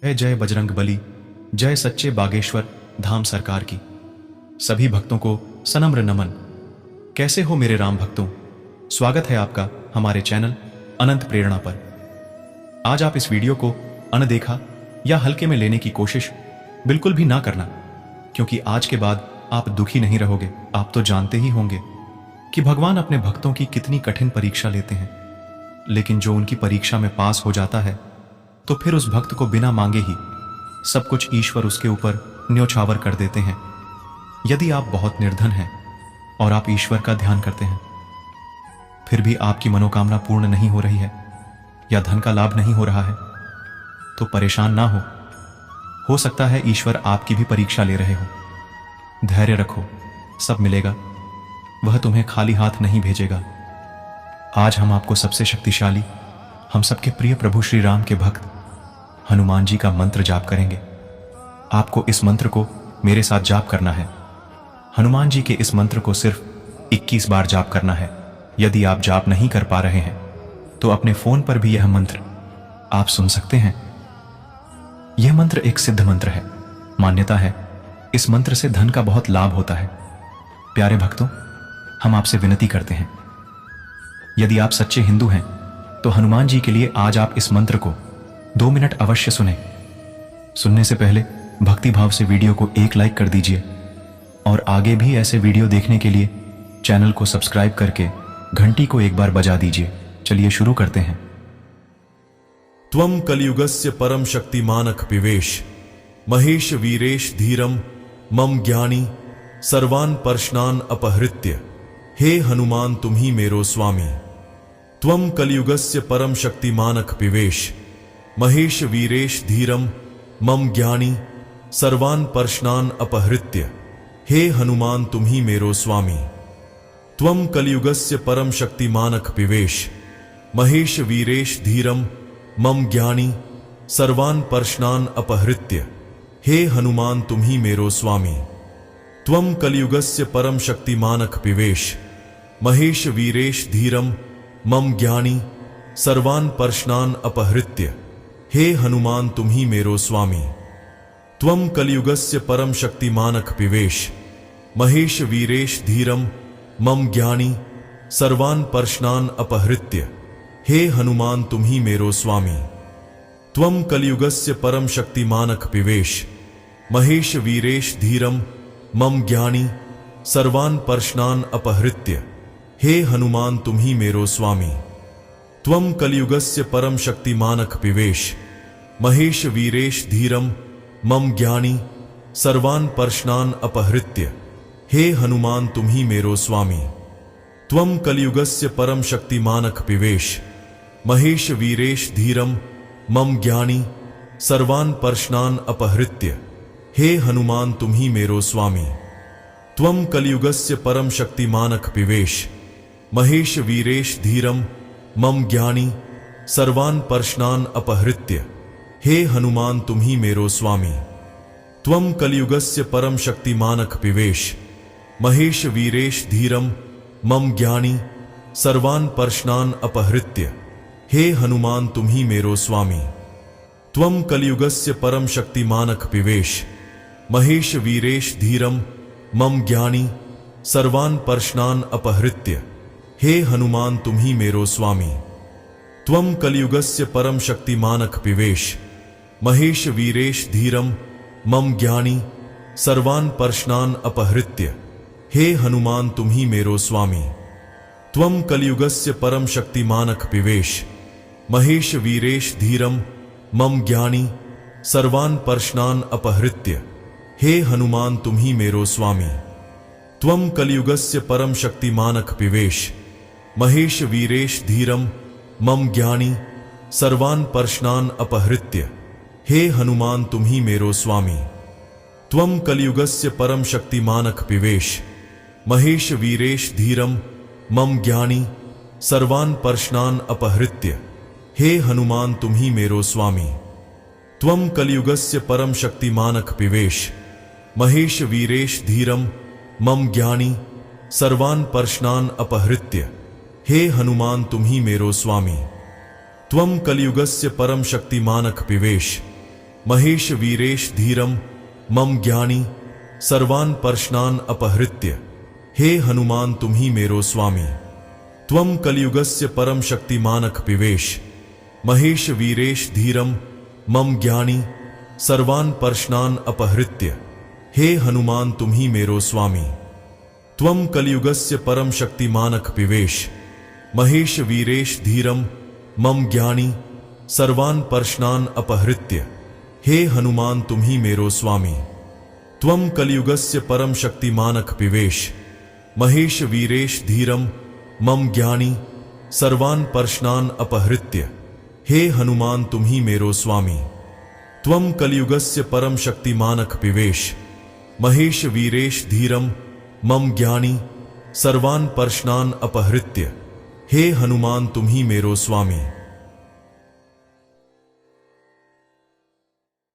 जय बजरंग बली, जय सच्चे बागेश्वर धाम सरकार की। सभी भक्तों को सनम्र नमन। कैसे हो मेरे राम भक्तों? स्वागत है आपका हमारे चैनल अनंत प्रेरणा पर। आज आप इस वीडियो को अनदेखा या हल्के में लेने की कोशिश बिल्कुल भी ना करना, क्योंकि आज के बाद आप दुखी नहीं रहोगे। आप तो जानते ही होंगे कि भगवान अपने भक्तों की कितनी कठिन परीक्षा लेते हैं, लेकिन जो उनकी परीक्षा में पास हो जाता है तो फिर उस भक्त को बिना मांगे ही सब कुछ ईश्वर उसके ऊपर न्योछावर कर देते हैं। यदि आप बहुत निर्धन हैं और आप ईश्वर का ध्यान करते हैं, फिर भी आपकी मनोकामना पूर्ण नहीं हो रही है या धन का लाभ नहीं हो रहा है, तो परेशान ना हो सकता है ईश्वर आपकी भी परीक्षा ले रहे हो। धैर्य रखो, सब मिलेगा। वह तुम्हें खाली हाथ नहीं भेजेगा। आज हम आपको सबसे शक्तिशाली, हम सबके प्रिय प्रभु श्री राम के भक्त हनुमान जी का मंत्र जाप करेंगे। आपको इस मंत्र को मेरे साथ जाप करना है। हनुमान जी के इस मंत्र को सिर्फ 21 बार जाप करना है। यदि आप जाप नहीं कर पा रहे हैं तो अपने फोन पर भी यह मंत्र आप सुन सकते हैं। यह मंत्र एक सिद्ध मंत्र है। मान्यता है इस मंत्र से धन का बहुत लाभ होता है। प्यारे भक्तों, हम आपसे विनती करते हैं, यदि आप सच्चे हिंदू हैं तो हनुमान जी के लिए आज आप इस मंत्र को 2 मिनट अवश्य सुने। सुनने से पहले भक्ति भाव से वीडियो को एक लाइक कर दीजिए और आगे भी ऐसे वीडियो देखने के लिए चैनल को सब्सक्राइब करके घंटी को एक बार बजा दीजिए। चलिए शुरू करते हैं। त्वं कलियुगस्य परम शक्तिमानक पिवेश महेश वीरेश धीरम मम ज्ञानी सर्वान पर्शनान अपहृत्य। हे हनुमान तुम्ही मेरो स्वामी। त्वं कलियुगस्य परम शक्तिमानक पिवेश महेश वीरेश धीरम मम ज्ञानी सर्वान पर्शनान अपहृत्य। हे हनुमान तुम्ही मेरो स्वामी। त्वं कलियुगस्य परम शक्तिमानक पिवेश महेश वीरेश धीरम मम ज्ञानी सर्वान पर्शनान अपहृत्य। हे हनुमान तुम्ही मेरो स्वामी। त्वं कलियुगस्य परम शक्तिमानक पिवेश महेश वीरेश धीरम मम ज्ञानी सर्वान पर्शनान अपहृत्य। हे हनुमान तुम्ही मेरो स्वामी। त्वं कलियुगस्य परम शक्तिमानक पिवेश महेश वीरेश धीरम मम ज्ञानी सर्वान पर्शनान अपहृत्य। हे हनुमान तुम्ही मेरो स्वामी। त्वं कलियुगस्य परम शक्तिमानक पिवेश महेश वीरेश धीरम मम ज्ञानी सर्वान पर्शनान अपहृत्य। हे हनुमान तुम्ही मेरो स्वामी। त्वं कलियुगस्य परम शक्तिमानक पिवेश महेश वीरेश धीरम मम ज्ञानी सर्वान पर्शनान अपहृत्य। हे हनुमान तुम्ही मेरो स्वामी। त्वं कलियुगस्य परम शक्तिमानक पिवेश महेश वीरेश धीरम मम ज्ञानी सर्वान पर्शनान अपहृत्य। हे हनुमान तुम्ही मेरो स्वामी। त्वं कलियुगस्य परम शक्तिमानक पिवेश महेश वीरेश धीरम मम ज्ञानी सर्वान पर्शनान अपहृत्य। हे हनुमान तुम्ही मेरो स्वामी। त्वं कलियुगस्य परम शक्तिमानक पिवेश महेश वीरेश धीरम मम ज्ञानी सर्वान पर्शनान अपहृत्य। हे हनुमान तुम्ही मेरो स्वामी। त्वं कलियुगस्य परम शक्तिमानक पिवेश महेश वीरेश धीरम मम ज्ञानी सर्वान पर्शनान अपहृत्य। हे हनुमान तुम्ही मेरो स्वामी। त्वं कलियुगस्य परम शक्तिमानक पिवेश महेश वीरेश धीरम मम ज्ञानी सर्वान पर्शनान अपहृत्य। हे हनुमान तुम्ही मेरो स्वामी। त्वं कलियुगस्य परम शक्तिमानक पिवेश महेश वीरेश धीरम मम ज्ञानी सर्वान पर्शनान अपहृत्य। हे हनुमान तुम्ही मेरो स्वामी। त्वं कलियुगस्य परम शक्तिमानक पिवेश महेश वीरेश धीरम मम ज्ञानी सर्वान पर्शनान अपहृत्य। हे हनुमान तुम्ही मेरो स्वामी। त्वं कलियुगस्य परम शक्तिमानक पिवेश महेश वीरेश धीरम मम ज्ञानी सर्वान पर्शनान अपहृत्य। हे हनुमान तुम्ही मेरो स्वामी। त्वं कलियुगस्य परम शक्तिमानक पिवेश महेश वीरेश धीरम मम ज्ञानी सर्वान पर्शनान अपहृत्य। हे हनुमान तुम्ही मेरो स्वामी। त्वं कलियुगस्य परम शक्तिमानक पिवेश महेश वीरेश धीरम मम ज्ञानी सर्वान् पर्शनान् अपहृत्य। हे हनुमान तुम्ही मेरो स्वामी। त्वं कलियुगस्य परम शक्तिमानः पिवेश महेश वीरेश धीरम मम ज्ञानी सर्वान् पर्शनान् अपहृत्य। हे हनुमान तुम्ही मेरो स्वामी। त्वं कलियुगस्य परम शक्तिमानः पिवेश महेश वीरेश धीरम मम ज्ञानी सर्वान् पर्शनान् अपहृत्य। हे हनुमान तुम्ही मेरो स्वामी। त्वं कलियुगस्य परम शक्तिमानः पिवेश महेश वीरेश धीरम मम ज्ञानी सर्वान् पर्शनान् अपहृत्य। हे हनुमान तुम्ही मेरो स्वामी। त्वं कलियुगस्य परम शक्तिमानः पिवेश महेश वीरेश धीरम मम ज्ञानी सर्वान् पर्शनान् अपहृत्य। हे हनुमान तुम्ही मेरो स्वामी।